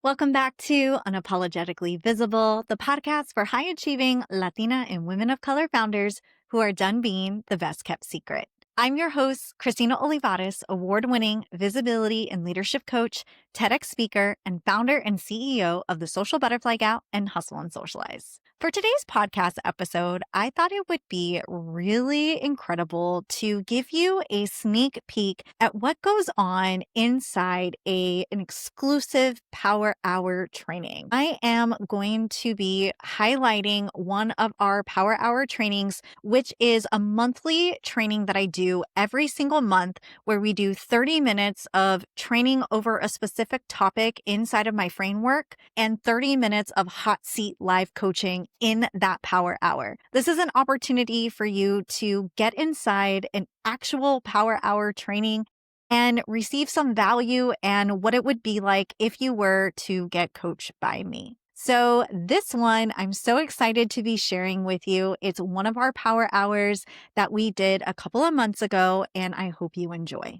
Welcome back to Unapologetically Visible, the podcast for high achieving Latina and women of color founders who are done being the best kept secret. I'm your host, Christina Olivarez, award-winning visibility and leadership coach, TEDx speaker, and founder and CEO of the Social Butterfly Gal and Hustle and Socialize. For today's podcast episode, I thought it would be really incredible to give you a sneak peek at what goes on inside an exclusive Power Hour training. I am going to be highlighting one of our Power Hour trainings, which is a monthly training that I do every single month, where we do 30 minutes of training over a specific topic inside of my framework and 30 minutes of hot seat live coaching in that Power Hour. This is an opportunity for you to get inside an actual Power Hour training and receive some value and what it would be like if you were to get coached by me. So this one, I'm so excited to be sharing with you. It's one of our Power Hours that we did a couple of months ago, and I hope you enjoy.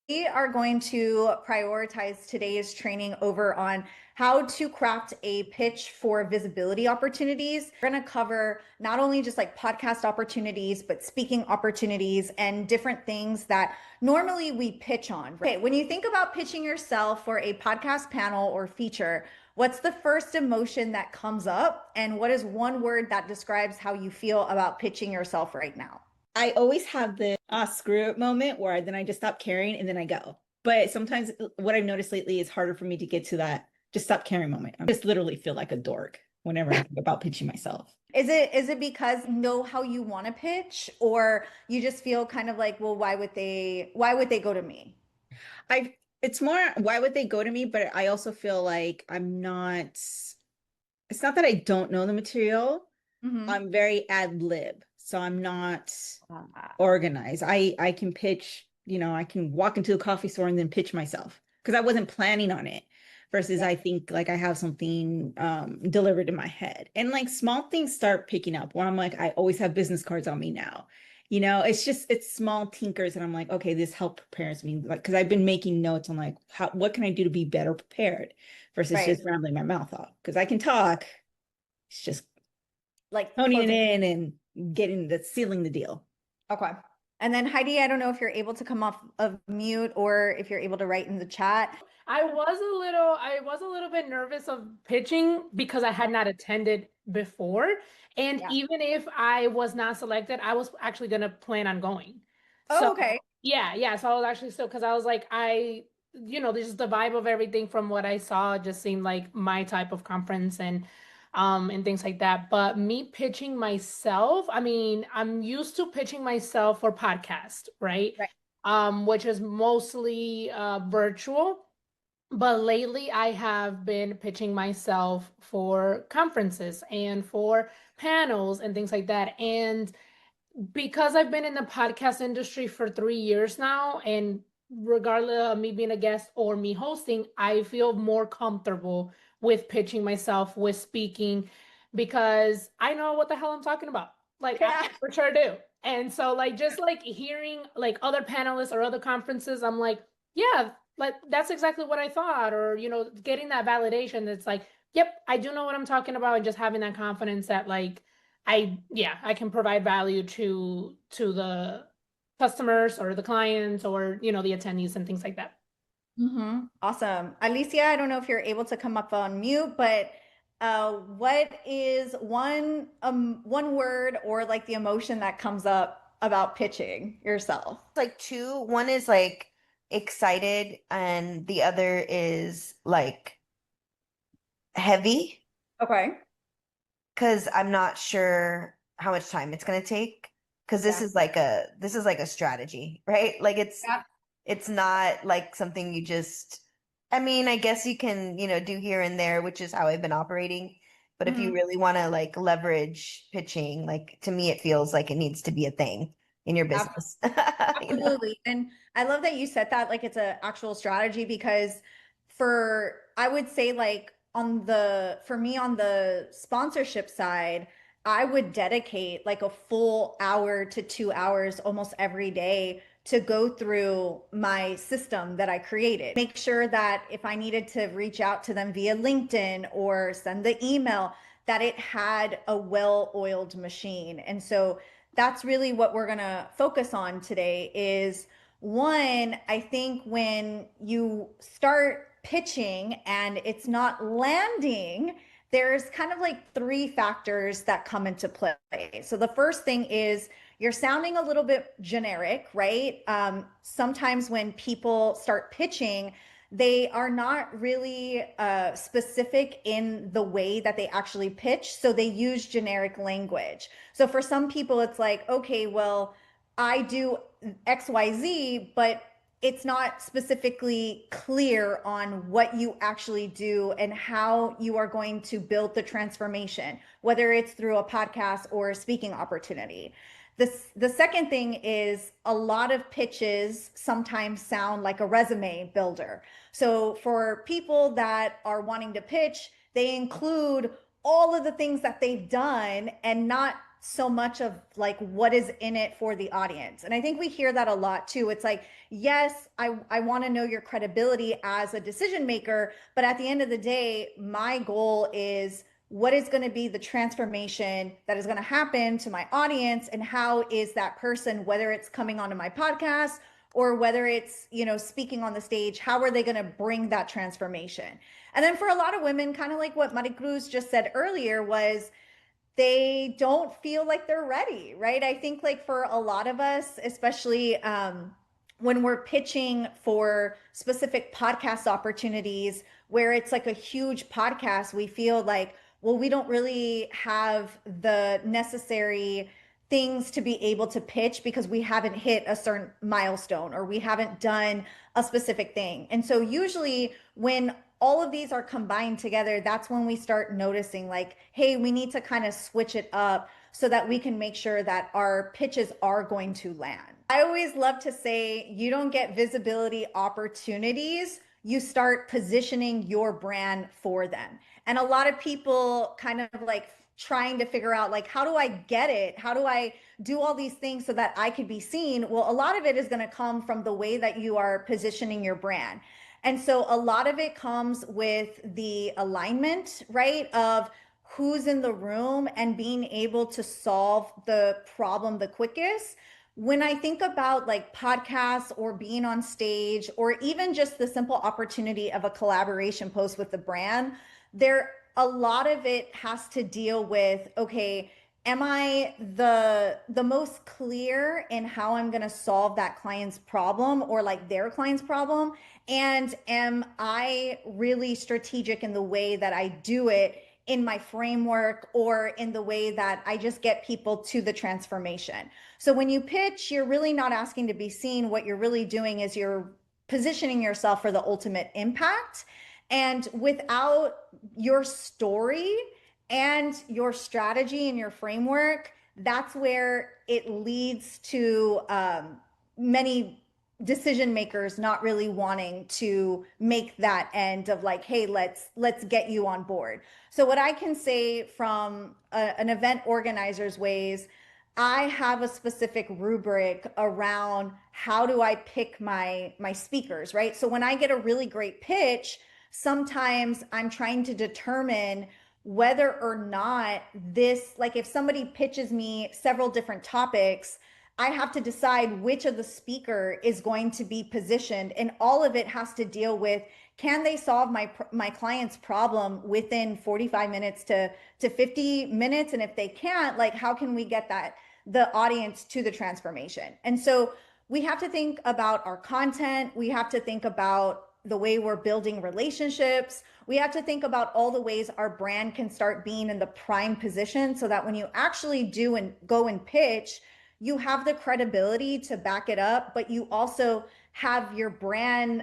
We are going to prioritize today's training over on how to craft a pitch for visibility opportunities. We're going to cover not only just like podcast opportunities, but speaking opportunities and different things that normally we pitch on. Okay, when you think about pitching yourself for a podcast panel or feature, what's the first emotion that comes up? And what is one word that describes how you feel about pitching yourself right now? I always have the screw it moment where then I just stop caring and then I go. But sometimes what I've noticed lately is harder for me to get to that just stop caring moment. I just literally feel like a dork whenever I think about pitching myself. Is it because you know how you want to pitch, or you just feel kind of like, well, why would they go to me? It's more why would they go to me, but I also feel like it's not that I don't know the material. Mm-hmm. I'm very ad lib. So I'm not organized. I can pitch, I can walk into a coffee store and then pitch myself because I wasn't planning on it versus I think like I have something delivered in my head. And like small things start picking up where I'm like, I always have business cards on me now. It's small tinkers and I'm like, okay, this help prepares me. Like, because I've been making notes on like, what can I do to be better prepared versus just rambling my mouth off? Because I can talk. It's just like honing it in and sealing the deal. Okay. And then Heidi, I don't know if you're able to come off of mute or if you're able to write in the chat. I was a little bit nervous of pitching because I had not attended before. And even if I was not selected, I was actually going to plan on going. Oh, okay. Yeah. So I was actually still, because I was like, this is the vibe of everything from what I saw just seemed like my type of conference and things like that. But me pitching myself, I mean, I'm used to pitching myself for podcast, right? Which is mostly virtual. But lately I have been pitching myself for conferences and for panels and things like that. And because I've been in the podcast industry for 3 years now, and regardless of me being a guest or me hosting, I feel more comfortable with pitching myself, with speaking, because I know what the hell I'm talking about. Like, I for sure do. And so like, just like hearing like other panelists or other conferences, I'm like, yeah, like that's exactly what I thought. Or, getting that validation that's like, yep, I do know what I'm talking about. And just having that confidence that like, I can provide value to the customers or the clients or, the attendees and things like that. Mm-hmm. Awesome. Alicia, I don't know if you're able to come up on mute, but what is one word or like the emotion that comes up about pitching yourself? Like two. One is like excited and the other is like heavy. Okay. Because I'm not sure how much time it's going to take. Because this is like a strategy, right? Like it's not like something you just, I mean, I guess you can, do here and there, which is how I've been operating. But if you really want to like leverage pitching, like to me, it feels like it needs to be a thing in your business. Absolutely. And I love that you said that, like it's an actual strategy, because I would say like for me on the sponsorship side, I would dedicate like a full hour to 2 hours almost every day to go through my system that I created. Make sure that if I needed to reach out to them via LinkedIn or send the email, that it had a well-oiled machine. And so that's really what we're going to focus on today is one, I think when you start pitching and it's not landing, there's kind of like three factors that come into play. So the first thing is you're sounding a little bit generic, right? Sometimes when people start pitching, they are not really specific in the way that they actually pitch. So they use generic language. So for some people, it's like, okay, well, I do XYZ, but it's not specifically clear on what you actually do and how you are going to build the transformation, whether it's through a podcast or a speaking opportunity. The second thing is a lot of pitches sometimes sound like a resume builder. So for people that are wanting to pitch, they include all of the things that they've done and not so much of like what is in it for the audience. And I think we hear that a lot too. It's like, yes, I want to know your credibility as a decision maker, but at the end of the day, my goal is what is going to be the transformation that is going to happen to my audience, and how is that person, whether it's coming onto my podcast or whether it's, you know, speaking on the stage, how are they going to bring that transformation? And then for a lot of women, kind of like what Maricruz just said earlier, was they don't feel like they're ready, right? I think like for a lot of us, especially when we're pitching for specific podcast opportunities where it's like a huge podcast, we feel like, well, we don't really have the necessary things to be able to pitch because we haven't hit a certain milestone or we haven't done a specific thing. And so usually when all of these are combined together, that's when we start noticing like, hey, we need to kind of switch it up so that we can make sure that our pitches are going to land. I always love to say, you don't get visibility opportunities, you start positioning your brand for them. And a lot of people kind of like trying to figure out like, how do I get it? How do I do all these things so that I could be seen? Well, a lot of it is going to come from the way that you are positioning your brand. And so a lot of it comes with the alignment, right, of who's in the room and being able to solve the problem the quickest. When I think about like podcasts or being on stage or even just the simple opportunity of a collaboration post with the brand, a lot of it has to deal with, okay, am I the most clear in how I'm going to solve that client's problem or like their client's problem? And am I really strategic in the way that I do it in my framework or in the way that I just get people to the transformation? So when you pitch, you're really not asking to be seen. What you're really doing is you're positioning yourself for the ultimate impact. And without your story and your strategy and your framework, that's where it leads to many decision makers not really wanting to make that end of like, hey, let's get you on board. So what I can say from an event organizer's ways, I have a specific rubric around how do I pick my speakers, right? So when I get a really great pitch, sometimes I'm trying to determine whether or not this, like if somebody pitches me several different topics, I have to decide which of the speaker is going to be positioned. And all of it has to deal with, can they solve my client's problem within 45 minutes to 50 minutes? And if they can't, like, how can we get the audience to the transformation? And so we have to think about our content. We have to think about the way we're building relationships. We have to think about all the ways our brand can start being in the prime position so that when you actually do and go and pitch, you have the credibility to back it up, but you also have your brand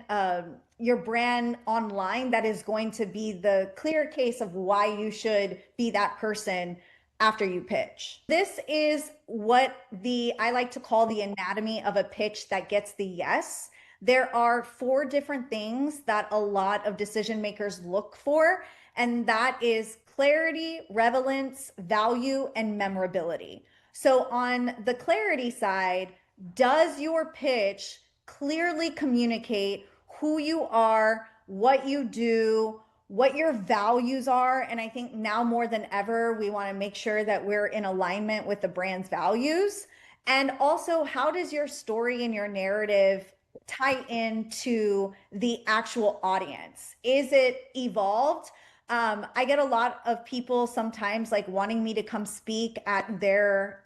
online that is going to be the clear case of why you should be that person after you pitch. This is what I like to call the anatomy of a pitch that gets the yes. There are 4 different things that a lot of decision makers look for, and that is clarity, relevance, value, and memorability. So on the clarity side, does your pitch clearly communicate who you are, what you do, what your values are? And I think now more than ever, we want to make sure that we're in alignment with the brand's values. And also, how does your story and your narrative tie into the actual audience? Is it evolved? I get a lot of people sometimes like wanting me to come speak at their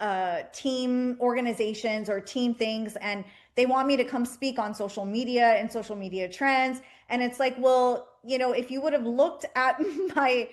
team organizations or team things, and they want me to come speak on social media and social media trends. And it's like, well, you know, if you would have looked at my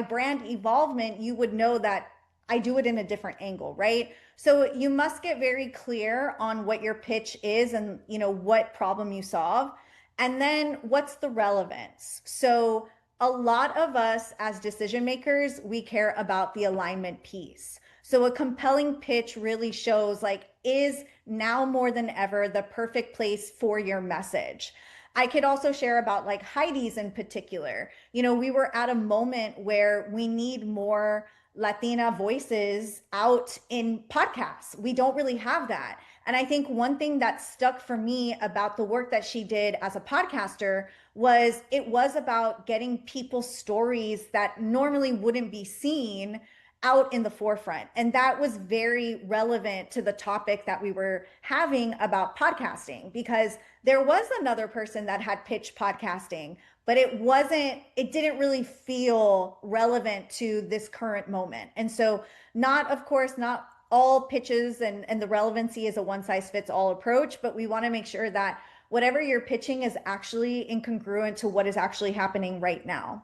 brand evolvement, you would know that I do it in a different angle, right? So you must get very clear on what your pitch is and, you know, what problem you solve. And then what's the relevance? So a lot of us as decision makers, we care about the alignment piece. So a compelling pitch really shows like, is now more than ever the perfect place for your message. I could also share about like Heidi's in particular. You know, we were at a moment where we need more Latina voices out in podcasts. We don't really have that. And I think one thing that stuck for me about the work that she did as a podcaster was it was about getting people's stories that normally wouldn't be seen out in the forefront. And that was very relevant to the topic that we were having about podcasting, because there was another person that had pitched podcasting, but it didn't really feel relevant to this current moment. And so of course, not all pitches and the relevancy is a one size fits all approach, but we want to make sure that whatever you're pitching is actually incongruent to what is actually happening right now.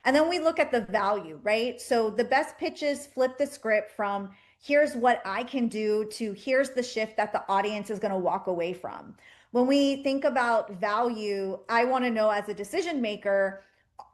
And then we look at the value, right? So the best pitches flip the script from here's what I can do to here's the shift that the audience is going to walk away from. When we think about value, I want to know as a decision maker,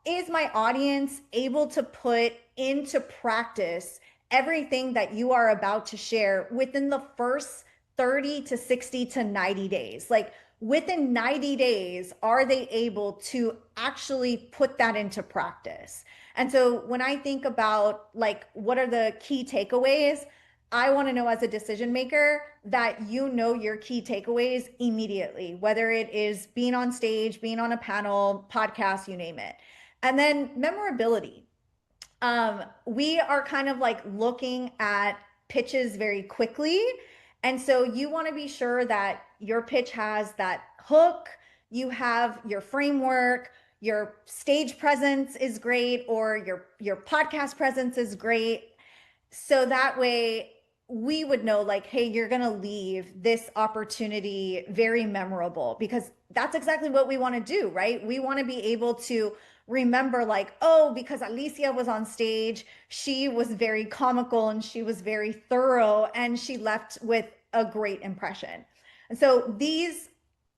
is my audience able to put into practice everything that you are about to share within the first 30 to 60 to 90 days? Like within 90 days, are they able to actually put that into practice? And so when I think about like, what are the key takeaways? I want to know as a decision maker that you know your key takeaways immediately, whether it is being on stage, being on a panel, podcast, you name it. And then memorability. We are kind of like looking at pitches very quickly. And so you want to be sure that your pitch has that hook, you have your framework, your stage presence is great, or your podcast presence is great. So that way we would know like, hey, you're going to leave this opportunity very memorable, because that's exactly what we want to do, right? We want to be able to remember like, oh, because Alicia was on stage, she was very comical and she was very thorough and she left with a great impression. And so these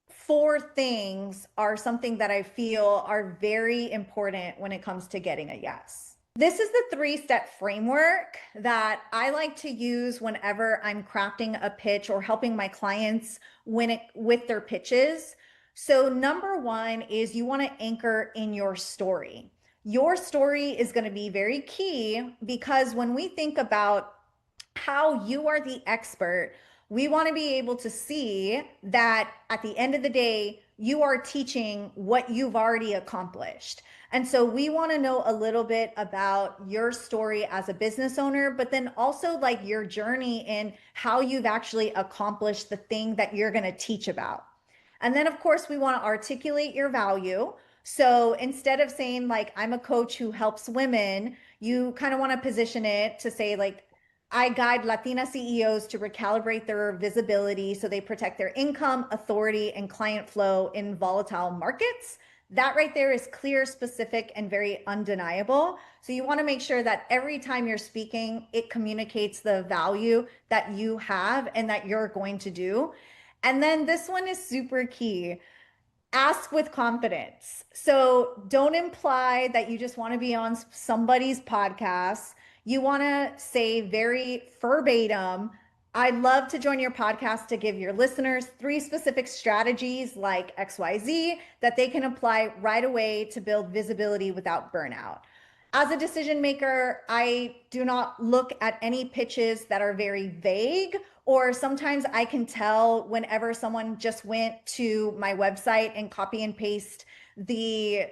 4 things are something that I feel are very important when it comes to getting a yes. This is the 3-step framework that I like to use whenever I'm crafting a pitch or helping my clients with their pitches. So number 1 is you want to anchor in your story. Your story is going to be very key, because when we think about how you are the expert, we want to be able to see that at the end of the day, you are teaching what you've already accomplished. And so we want to know a little bit about your story as a business owner, but then also like your journey in how you've actually accomplished the thing that you're going to teach about. And then of course we want to articulate your value. So instead of saying like, I'm a coach who helps women, you kind of want to position it to say like, I guide Latina CEOs to recalibrate their visibility so they protect their income, authority, and client flow in volatile markets. That right there is clear, specific, and very undeniable. So you want to make sure that every time you're speaking, it communicates the value that you have and that you're going to do. And then this one is super key. Ask with confidence. So don't imply that you just want to be on somebody's podcast. You want to say very verbatim, I'd love to join your podcast to give your listeners 3 specific strategies like XYZ that they can apply right away to build visibility without burnout. As a decision maker, I do not look at any pitches that are very vague, or sometimes I can tell whenever someone just went to my website and copy and paste the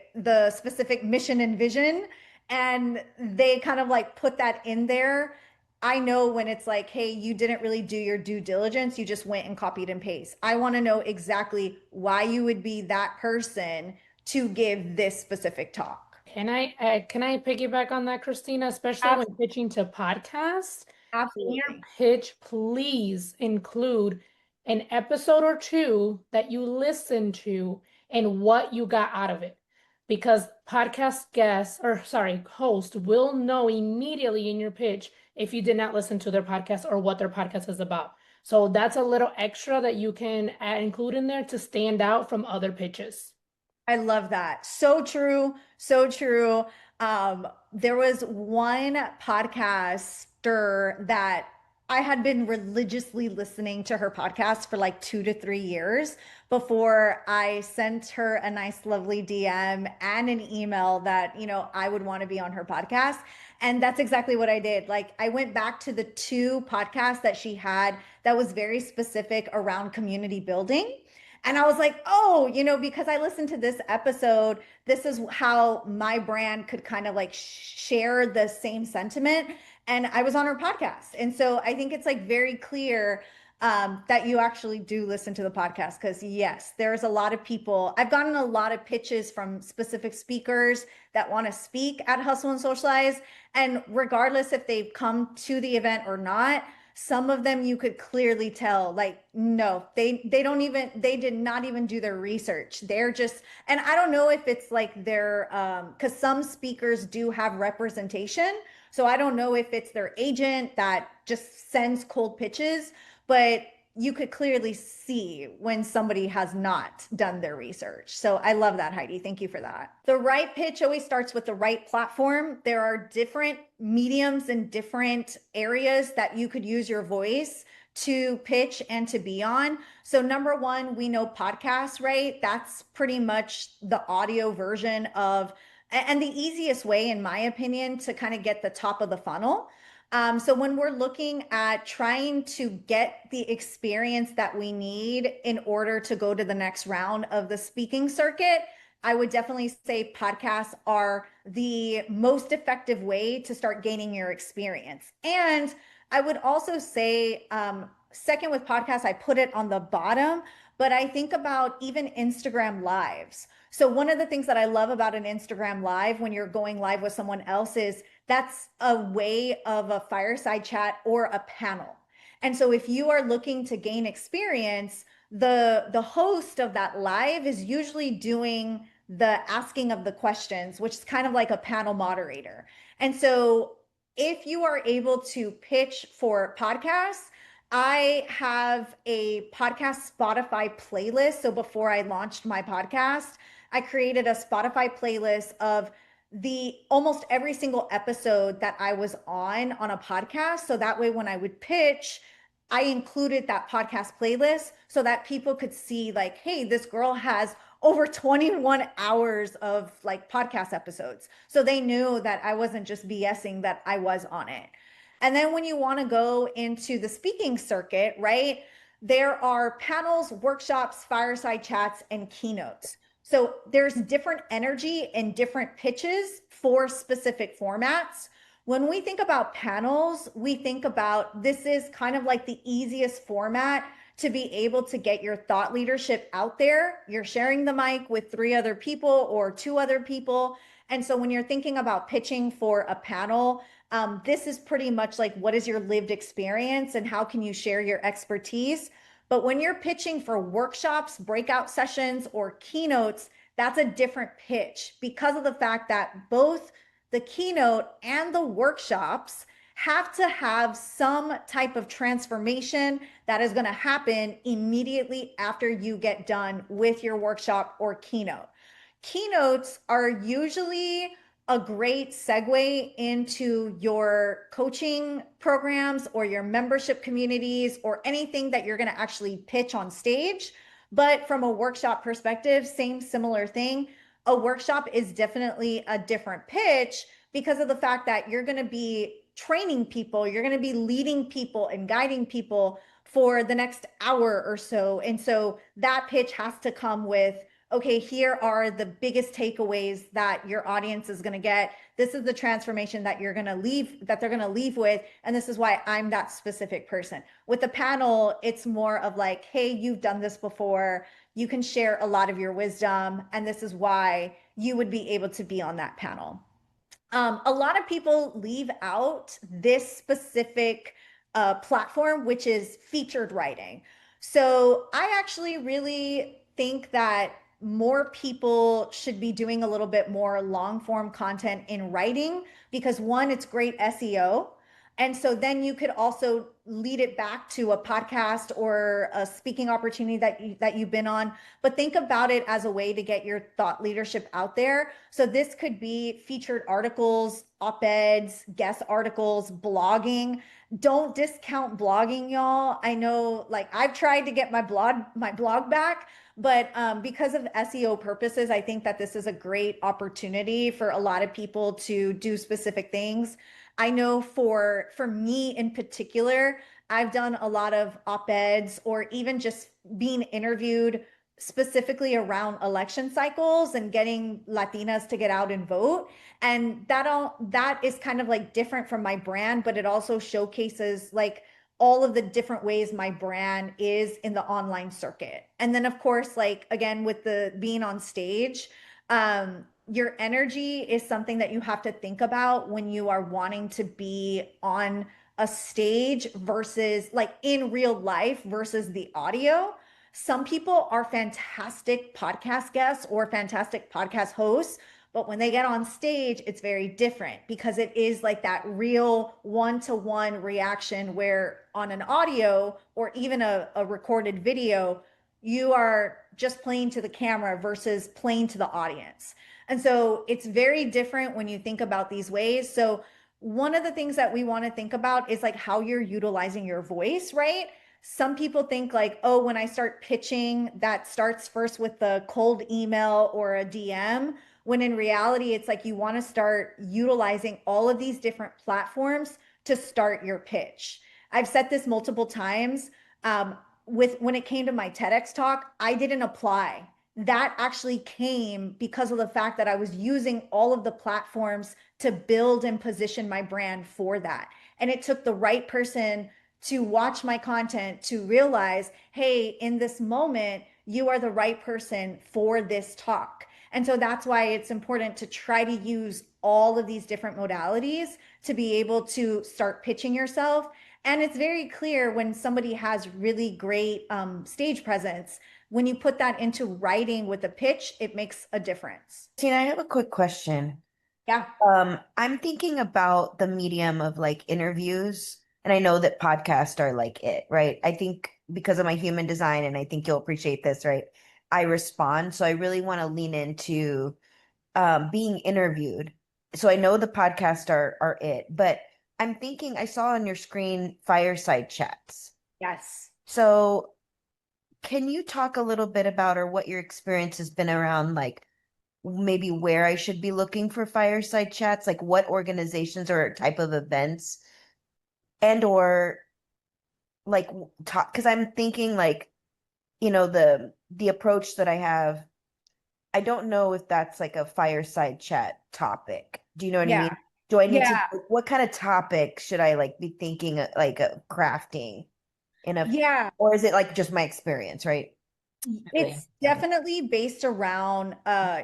specific mission and vision, and they kind of like put that in there. I know when it's like, hey, you didn't really do your due diligence, you just went and copied and paste. I want to know exactly why you would be that person to give this specific talk. Can I piggyback on that, Christina, especially when pitching to podcasts? In your Absolutely. pitch, please include an episode or two that you listened to and what you got out of it. Because podcast guests, or sorry, host will know immediately in your pitch if you did not listen to their podcast or what their podcast is about. So that's a little extra that you can include in there to stand out from other pitches. I love that. So true. So true. There was one podcaster that I had been religiously listening to her podcast for like 2 to 3 years before I sent her a nice, lovely DM and an email that, I would want to be on her podcast. And that's exactly what I did. Like, I went back to the 2 podcasts that she had that was very specific around community building. And I was like, oh, because I listened to this episode, this is how my brand could kind of like share the same sentiment. And I was on her podcast. And so I think it's like very clear that you actually do listen to the podcast. Because yes, there's a lot of people. I've gotten a lot of pitches from specific speakers that want to speak at Hustle and Socialize. And regardless if they've come to the event or not, some of them you could clearly tell, like, no, they did not even do their research. They're just, and I don't know if it's like their because some speakers do have representation, so I don't know if it's their agent that just sends cold pitches, but you could clearly see when somebody has not done their research. So I love that, Heidi. Thank you for that. The right pitch always starts with the right platform. There are different mediums and different areas that you could use your voice to pitch and to be on. So number one, we know podcasts, right? That's pretty much the audio version of, and the easiest way, in my opinion, to kind of get the top of the funnel. So when we're looking at trying to get the experience that we need in order to go to the next round of the speaking circuit, I would definitely say podcasts are the most effective way to start gaining your experience. And I would also say, second with podcasts, I put it on the bottom, but I think about even Instagram lives. So one of the things that I love about an Instagram live when you're going live with someone else is that's a way of a fireside chat or a panel. And so if you are looking to gain experience, the host of that live is usually doing the asking of the questions, which is kind of like a panel moderator. And so if you are able to pitch for podcasts, I have a podcast Spotify playlist. So before I launched my podcast, I created a Spotify playlist of the almost every single episode that I was on a podcast. So that way, when I would pitch, I included that podcast playlist so that people could see like, hey, this girl has over 21 hours of like podcast episodes. So they knew that I wasn't just BSing, that I was on it. And then when you want to go into the speaking circuit, right, there are panels, workshops, fireside chats, and keynotes. So there's different energy and different pitches for specific formats. When we think about panels, we think about this is kind of like the easiest format to be able to get your thought leadership out there. You're sharing the mic with 3 other people or 2 other people. And so when you're thinking about pitching for a panel, this is pretty much like, what is your lived experience and how can you share your expertise? But when you're pitching for workshops, breakout sessions, or keynotes, that's a different pitch because of the fact that both the keynote and the workshops have to have some type of transformation that is going to happen immediately after you get done with your workshop or keynote. Keynotes are usually a great segue into your coaching programs or your membership communities or anything that you're going to actually pitch on stage. But from a workshop perspective, same similar thing. A workshop is definitely a different pitch because of the fact that you're going to be training people, you're going to be leading people and guiding people for the next hour or so. And so that pitch has to come with, okay, here are the biggest takeaways that your audience is going to get. This is the transformation that you're going to leave, that they're going to leave with. And this is why I'm that specific person. With the panel, it's more of like, hey, you've done this before. You can share a lot of your wisdom. And this is why you would be able to be on that panel. A lot of people leave out this specific platform, which is featured writing. So I actually really think that more people should be doing a little bit more long form content in writing, because one, it's great SEO. And so then you could also lead it back to a podcast or a speaking opportunity that you've been on. But think about it as a way to get your thought leadership out there. So this could be featured articles, op-eds, guest articles, blogging. Don't discount blogging, y'all. I know, like, I've tried to get my blog back, but because of SEO purposes, I think that this is a great opportunity for a lot of people to do specific things. I know for me in particular, I've done a lot of op-eds or even just being interviewed specifically around election cycles and getting Latinas to get out and vote. And that is kind of like different from my brand, but it also showcases like all of the different ways my brand is in the online circuit. And then of course, like again, with the being on stage, your energy is something that you have to think about when you are wanting to be on a stage versus like in real life versus the audio. Some people are fantastic podcast guests or fantastic podcast hosts, but when they get on stage, it's very different because it is like that real one-to-one reaction where on an audio or even a recorded video, you are just playing to the camera versus playing to the audience. And so it's very different when you think about these ways. So one of the things that we want to think about is like how you're utilizing your voice, right? Some people think like, oh, when I start pitching, that starts first with the cold email or a DM, when in reality, it's like you want to start utilizing all of these different platforms to start your pitch. I've said this multiple times. When it came to my TEDx talk, I didn't apply. That actually came because of the fact that I was using all of the platforms to build and position my brand for that. And it took the right person to watch my content to realize, hey, in this moment, you are the right person for this talk. And so that's why it's important to try to use all of these different modalities to be able to start pitching yourself. And it's very clear when somebody has really great stage presence. When you put that into writing with a pitch, it makes a difference. Tina, I have a quick question. Yeah. I'm thinking about the medium of like interviews, and I know that podcasts are like it, right? I think because of my human design, and I think you'll appreciate this, right? I respond. So I really want to lean into being interviewed. So I know the podcasts are it, but I'm thinking I saw on your screen fireside chats. Yes. So can you talk a little bit about or what your experience has been around like maybe where I should be looking for fireside chats, like what organizations or type of events and or like talk, because I'm thinking like, you know, the approach that I have, I don't know if that's like a fireside chat topic. Do you know what I mean? Do I need to, what kind of topic should I like be thinking like crafting in a, or is it like just my experience, right? It's definitely based around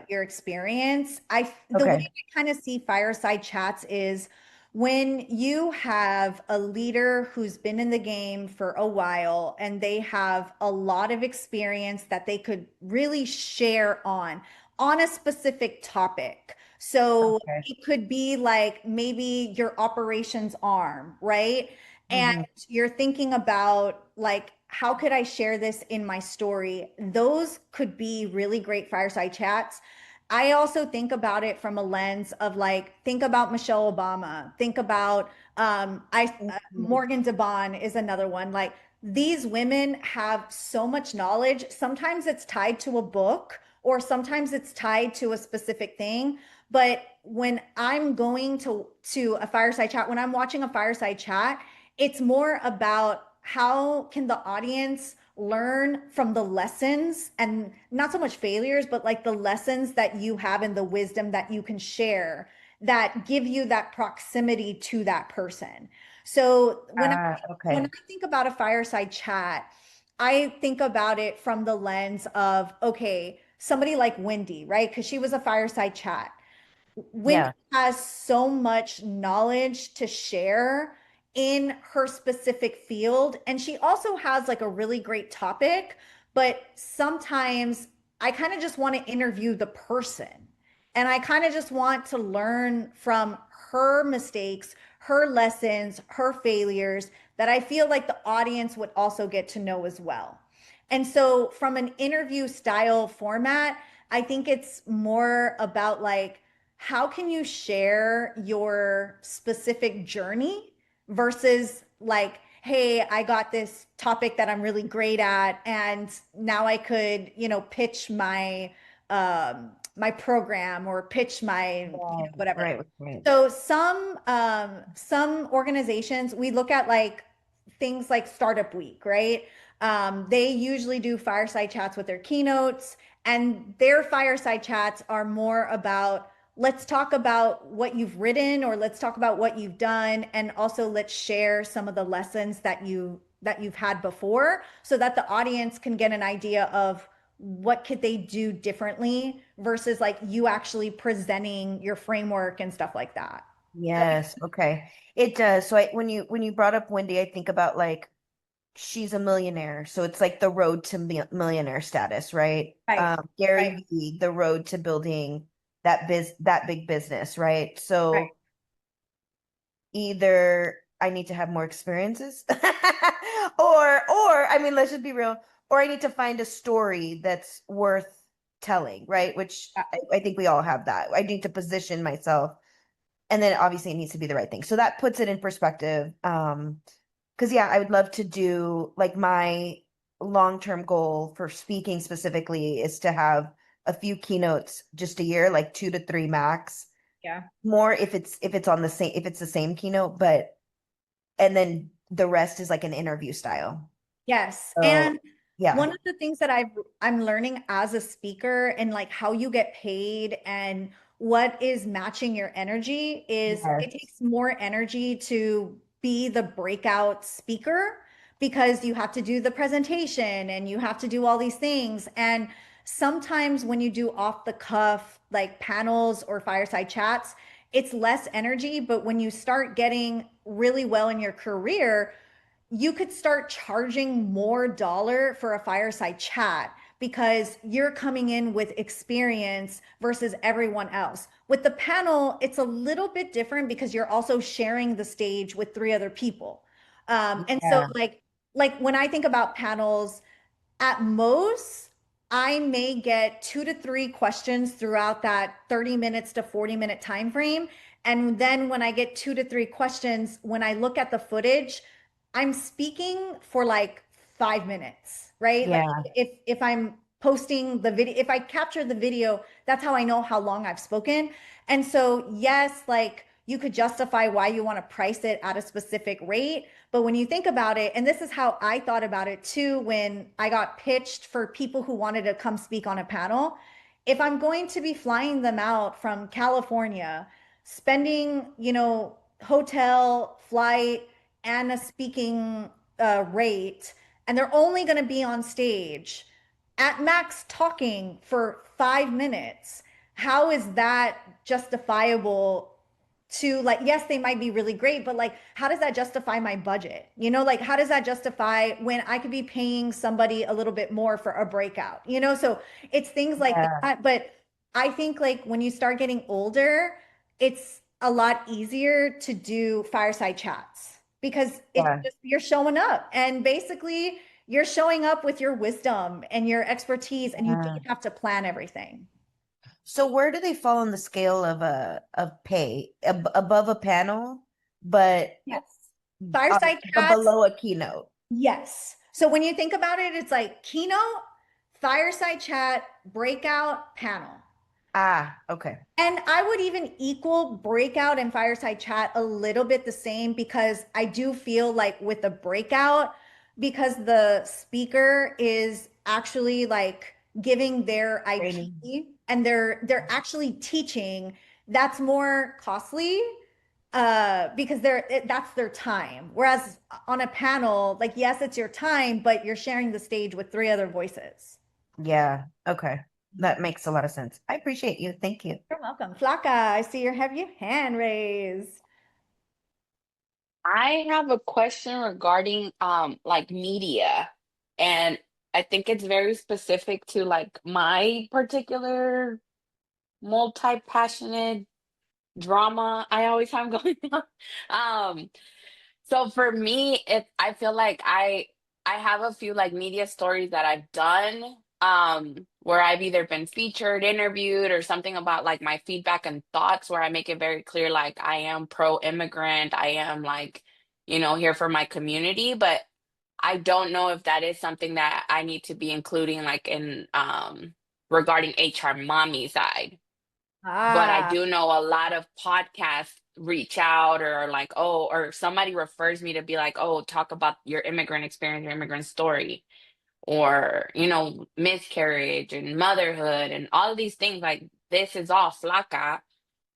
your experience. The way I kind of see fireside chats is when you have a leader who's been in the game for a while and they have a lot of experience that they could really share on a specific topic. So it could be like maybe your operations arm, right? And you're thinking about like, how could I share this in my story? Those could be really great fireside chats. I also think about it from a lens of like, think about Michelle Obama, think about Morgan DeBon is another one. Like these women have so much knowledge. Sometimes it's tied to a book or sometimes it's tied to a specific thing, But when I'm going to a fireside chat, when I'm watching a fireside chat, it's more about how can the audience learn from the lessons, and not so much failures, but like the lessons that you have and the wisdom that you can share that give you that proximity to that person. So when I Okay. think about a fireside chat, I think about it from the lens of, okay, somebody like Wendy, right? Because she was a fireside chat. Wendy Yeah. has so much knowledge to share in her specific field. And she also has like a really great topic, but sometimes I kind of just want to interview the person. And I kind of just want to learn from her mistakes, her lessons, her failures that I feel like the audience would also get to know as well. And so, from an interview style format, I think it's more about like, how can you share your specific journey versus like, hey, I got this topic that I'm really great at, and now I could, pitch my program or pitch my, whatever. Right. So some organizations, we look at like things like Startup Week, right? They usually do fireside chats with their keynotes, and their fireside chats are more about, let's talk about what you've written, or let's talk about what you've done, and also let's share some of the lessons that you've had before, so that the audience can get an idea of what could they do differently versus like you actually presenting your framework and stuff like that. Yes. Okay. It does. So when you brought up Wendy, I think about like she's a millionaire, so it's like the road to millionaire status, right? Right, right, Gary Vee, the road to building that big business, right? right. So either I need to have more experiences, or I mean, let's just be real, or I need to find a story that's worth telling, right? Which I think we all have that. I need to position myself, and then obviously it needs to be the right thing. So that puts it in perspective. Because yeah, I would love to do like my long-term goal for speaking specifically is to have a few keynotes just a year, like 2 to 3 max. Yeah. More if it's on the same if it's the same keynote, but and then the rest is like an interview style. Yes. So And yeah. one of the things that I'm learning as a speaker, and like how you get paid and what is matching your energy, is it Yes. takes more energy to be the breakout speaker, because you have to do the presentation and you have to do all these things. And sometimes when you do off the cuff like panels or fireside chats, it's less energy, but when you start getting really well in your career, you could start charging more dollar for a fireside chat because you're coming in with experience versus everyone else. With the panel, it's a little bit different because you're also sharing the stage with 3 other people. And so Yeah. like when I think about panels, at most, I may get 2 to 3 questions throughout that 30 minutes to 40-minute time frame. And then when I get 2 to 3 questions, when I look at the footage, I'm speaking for like 5 minutes, right? Like Yeah. if I'm posting the video, if I capture the video, that's how I know how long I've spoken. And so, yes, like you could justify why you want to price it at a specific rate. But when you think about it, and this is how I thought about it too, when I got pitched for people who wanted to come speak on a panel, if I'm going to be flying them out from California, spending, hotel, flight, and a speaking rate, and they're only going to be on stage at max talking for 5 minutes, how is that justifiable to, like, yes, they might be really great, but like, how does that justify my budget? Like, how does that justify when I could be paying somebody a little bit more for a breakout? So it's things like Yeah. that. But I think like when you start getting older, it's a lot easier to do fireside chats because it's Yeah. just you're showing up, and basically you're showing up with your wisdom and your expertise, and you Yeah. don't have to plan everything. So where do they fall on the scale of pay? Above a panel, but Yes. Fireside but chats. below a keynote. Yes. So when you think about it, it's like keynote, fireside chat, breakout, panel. Ah, okay. And I would even equal breakout and fireside chat a little bit the same, because I do feel like with the breakout, because the speaker is actually like giving their Training. IP and they're actually teaching, that's more costly because that's their time. Whereas on a panel, like yes, it's your time, but you're sharing the stage with three other voices. Yeah. Okay. That makes a lot of sense. I appreciate you. Thank you. You're welcome. Flaka, I see you have your hand raised. I have a question regarding like media, and I think it's very specific to like my particular multi-passionate drama I always have going on. Um so for me, I feel like I have a few like media stories that I've done where I've either been featured, interviewed, or something about like my feedback and thoughts where I make it very clear like I am pro-immigrant, I am like, here for my community, but I don't know if that is something that I need to be including like in regarding HR mommy side. But I Ah, do know a lot of podcasts reach out or are like, oh, or somebody refers me to be like, oh, talk about your immigrant experience, your immigrant story, or, miscarriage and motherhood and all of these things. Like, this is all flaca,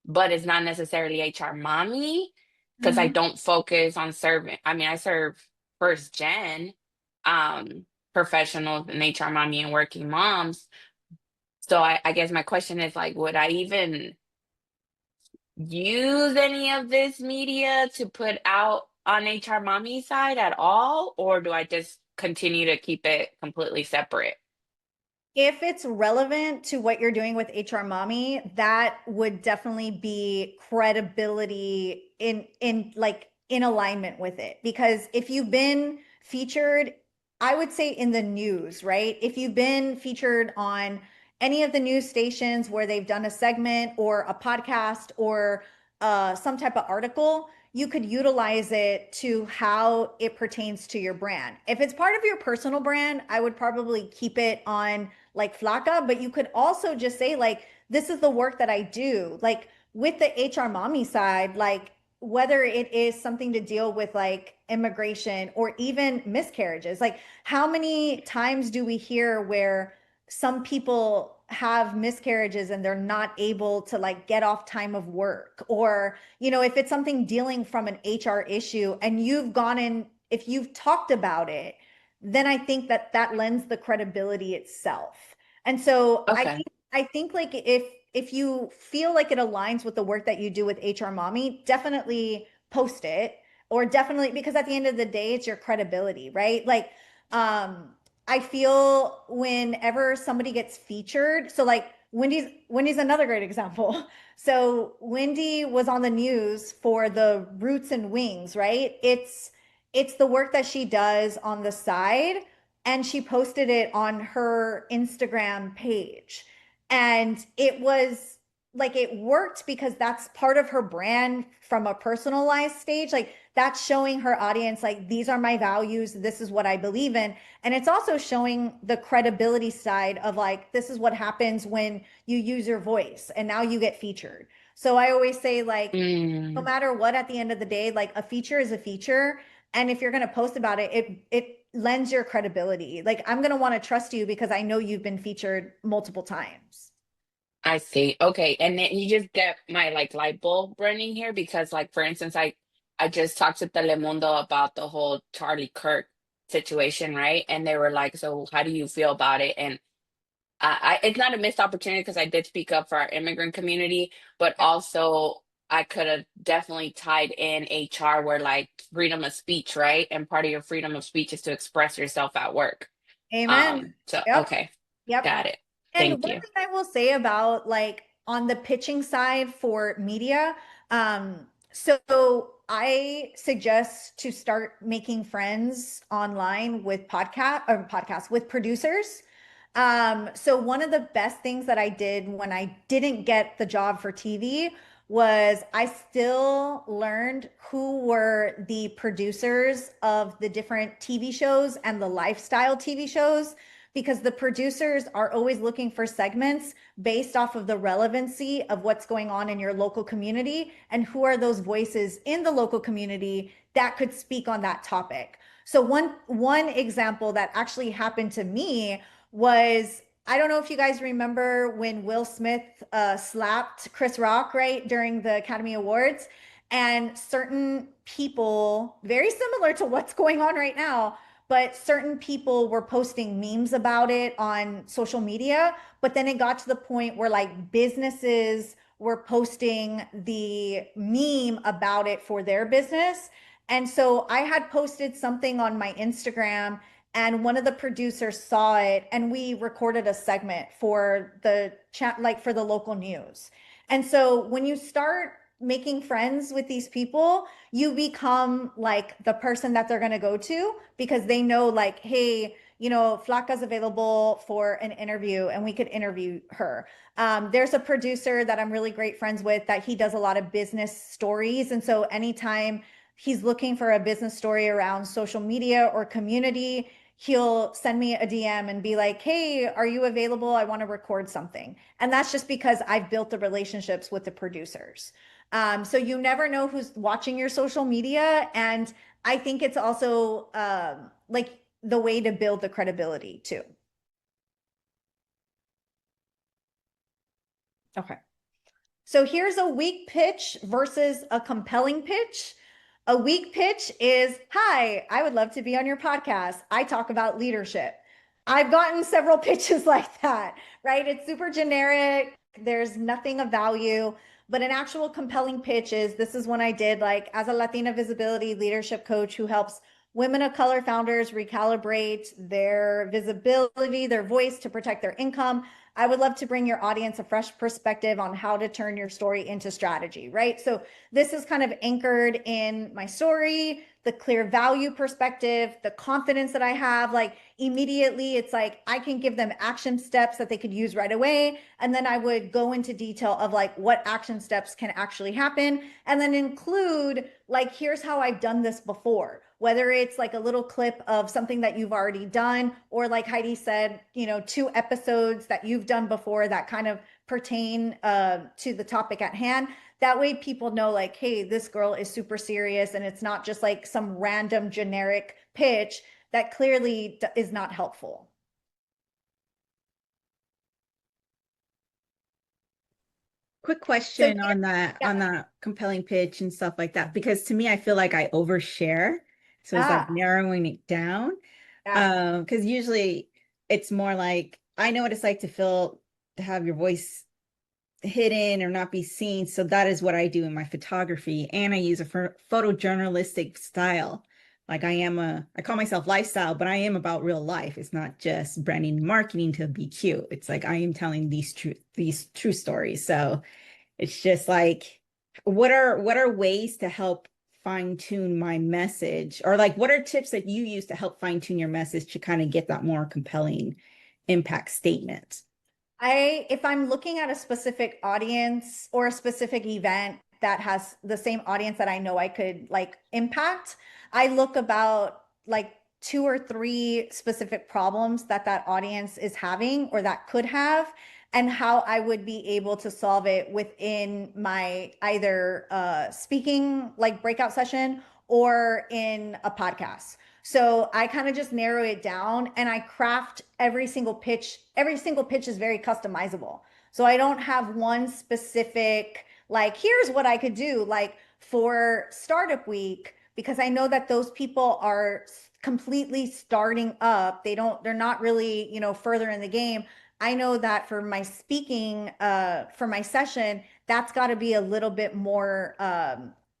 but it's not necessarily HR mommy because I mhm. don't focus on serving. I mean, I serve first gen professionals and HR mommy and working moms. So I guess my question is like, would I even use any of this media to put out on HR mommy side at all, or do I just continue to keep it completely separate? If it's relevant to what you're doing with HR Mommy, that would definitely be credibility in alignment with it. Because if you've been featured, I would say in the news, right? If you've been featured on any of the news stations where they've done a segment or a podcast or some type of article, you could utilize it to how it pertains to your brand. If it's part of your personal brand, I would probably keep it on like Flaca, but you could also just say like, this is the work that I do. Like with the HR mommy side, like whether it is something to deal with like immigration or even miscarriages, like how many times do we hear where some people have miscarriages and they're not able to like get off time of work, or if it's something dealing from an HR issue and you've gone in, if you've talked about it, then I think that that lends the credibility itself. And so I Okay. think I think like if you feel like it aligns with the work that you do with HR Mommy, definitely post it, or definitely, because at the end of the day, it's your credibility, right? Like um I feel whenever somebody gets featured, so like Wendy's another great example. So Wendy was on the news for the Roots and Wings, right? It's the work that she does on the side, and she posted it on her Instagram page. And it was like it worked because that's part of her brand from a personalized stage. Like that's showing her audience, like, these are my values, this is what I believe in. And it's also showing the credibility side of like, this is what happens when you use your voice and now you get featured. So I always say, like, no Mm, matter what, at the end of the day, like a feature is a feature. And if you're going to post about it, it lends your credibility. Like I'm going to want to trust you because I know you've been featured multiple times. I see. Okay. And then you just get my like light bulb running here because like for instance, I just talked to Telemundo about the whole Charlie Kirk situation, right? And they were like, so how do you feel about it? And it's not a missed opportunity because I did speak up for our immigrant community, but also I could have definitely tied in HR where like freedom of speech, right? And part of your freedom of speech is to express yourself at work. Amen. So Yep. okay, Yep. got it. And one Thank you. thing I will say about like on the pitching side for media, so I suggest to start making friends online with podcasts with producers. So one of the best things that I did when I didn't get the job for TV was I still learned who were the producers of the different TV shows and the lifestyle TV shows, because the producers are always looking for segments based off of the relevancy of what's going on in your local community and who are those voices in the local community that could speak on that topic. So one example that actually happened to me was, I don't know if you guys remember when Will Smith slapped Chris Rock, right, during the Academy Awards, and certain people, very similar to what's going on right now, but certain people were posting memes about it on social media. But then it got to the point where like businesses were posting the meme about it for their business. And so I had posted something on my Instagram, and one of the producers saw it, and we recorded a segment for the chat, like for the local news. And so when you start making friends with these people, you become like the person that they're going to go to, because they know like, hey, you know, Flaca's available for an interview and we could interview her. There's a producer that I'm really great friends with that he does a lot of business stories. And so anytime he's looking for a business story around social media or community, he'll send me a DM and be like, hey, are you available? I want to record something. And that's just because I've built the relationships with the producers. So you never know who's watching your social media. And I think it's also like the way to build the credibility too. Okay. So here's a weak pitch versus a compelling pitch. A weak pitch is, hi, I would love to be on your podcast. I talk about leadership. I've gotten several pitches like that, right? It's super generic. There's nothing of value. But an actual compelling pitch is, this is one I did like as a Latina visibility leadership coach who helps women of color founders recalibrate their visibility, their voice to protect their income. I would love to bring your audience a fresh perspective on how to turn your story into strategy, right? So this is kind of anchored in my story, the clear value perspective, the confidence that I have. Like immediately, it's like I can give them action steps that they could use right away. And then I would go into detail of like what action steps can actually happen. And then include like, here's how I've done this before, whether it's like a little clip of something that you've already done, or like Heidi said, you know, 2 episodes that you've done before that kind of pertain to the topic at hand. That way people know like, hey, this girl is super serious, and it's not just like some random generic pitch that clearly is not helpful. Quick question So, on that compelling pitch and stuff like that, because to me, I feel like I overshare. So it's like narrowing it down. Because usually it's more like, I know what it's like to have your voice hidden or not be seen. So that is what I do in my photography. And I use a photojournalistic style. Like I call myself lifestyle, but I am about real life. It's not just branding and marketing to be cute. It's like I am telling these true stories. So it's just like, what are ways to help fine tune my message, or like what are tips that you use to help fine tune your message to kind of get that more compelling impact statement? If I'm looking at a specific audience or a specific event that has the same audience that I know I could like impact, I look about like 2 or 3 specific problems that that audience is having or that could have, and how I would be able to solve it within my either speaking like breakout session or in a podcast. So I kind of just narrow it down, and I craft every single pitch. Every single pitch is very customizable. So I don't have one specific, like, here's what I could do, like for Startup Week, because I know that those people are completely starting up. They're not really, you know, further in the game. I know that for my speaking, for my session, that's got to be a little bit more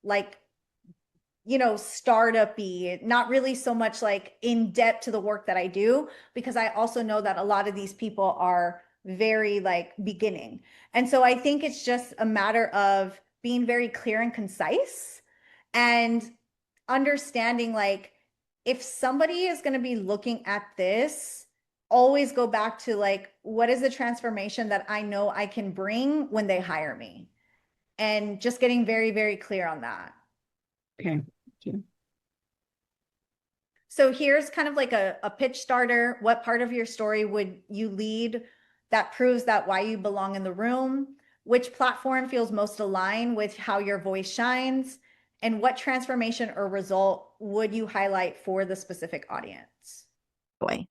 like, you know, startup-y, not really so much like in depth to the work that I do, because I also know that a lot of these people are very like beginning. And so I think it's just a matter of being very clear and concise, and understanding like, if somebody is going to be looking at this, always go back to like, what is the transformation that I know I can bring when they hire me? And just getting very, very clear on that. Okay. Thank you. So here's kind of like a pitch starter. What part of your story would you lead that proves that why you belong in the room? Which platform feels most aligned with how your voice shines? And what transformation or result would you highlight for the specific audience?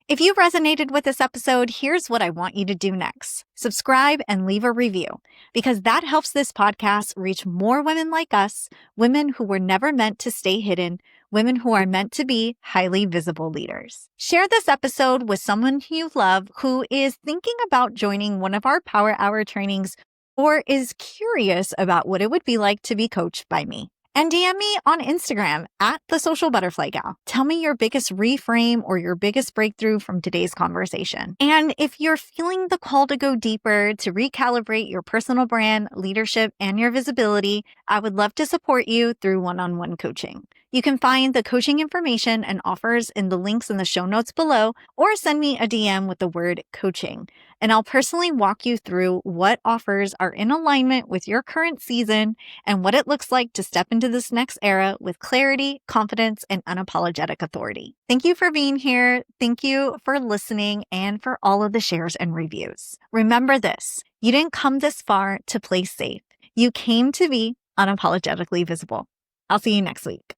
If you resonated with this episode, here's what I want you to do next. Subscribe and leave a review, because that helps this podcast reach more women like us, women who were never meant to stay hidden, women who are meant to be highly visible leaders. Share this episode with someone you love who is thinking about joining one of our Power Hour trainings or is curious about what it would be like to be coached by me. And DM me on Instagram at The Social Butterfly Gal. Tell me your biggest reframe or your biggest breakthrough from today's conversation. And if you're feeling the call to go deeper, to recalibrate your personal brand, leadership, and your visibility, I would love to support you through one-on-one coaching. You can find the coaching information and offers in the links in the show notes below, or send me a DM with the word coaching. And I'll personally walk you through what offers are in alignment with your current season and what it looks like to step into this next era with clarity, confidence, and unapologetic authority. Thank you for being here. Thank you for listening and for all of the shares and reviews. Remember this, you didn't come this far to play safe. You came to be unapologetically visible. I'll see you next week.